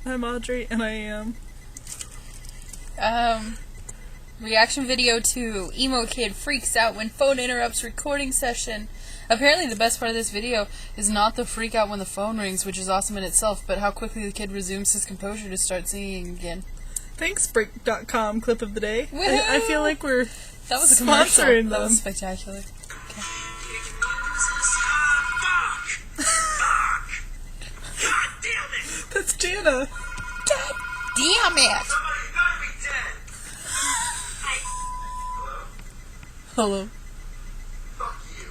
I'm Audrey, and I am... Reaction video to Emo Kid freaks out when phone interrupts recording session. Apparently the best part of this video is not the freak out when the phone rings, which is awesome in itself, but how quickly the kid resumes his composure to start singing again. Thanks, Break.com clip of the day. Woohoo! I feel like we're That was a commercial. sponsoring That them. was spectacular. Okay. God damn it! That's Jana. God damn it! Somebody's gotta be dead! Hello. Fuck you.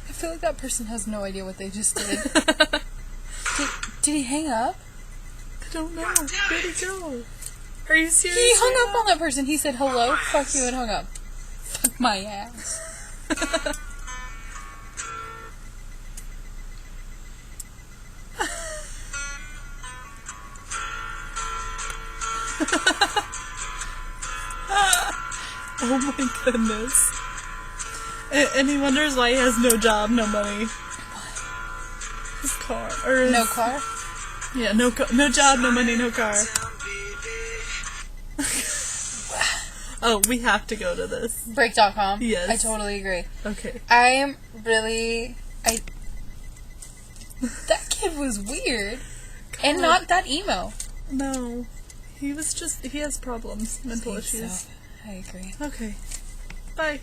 I feel like that person has no idea what they just did. Did he hang up? I don't know. Where'd he go? Are you serious? He hung up on that person. He said hello, fuck you, and hung up. Fuck my ass. Oh my goodness. And he wonders why he has no job, no money. His car. Or his, No car? Yeah, no job, no money, no car. Oh, we have to go to this. Break.com? Yes. I totally agree. Okay. I am really... That kid was weird. And not that emo. No. He has problems, mental I think issues. so. I agree. Okay. Bye.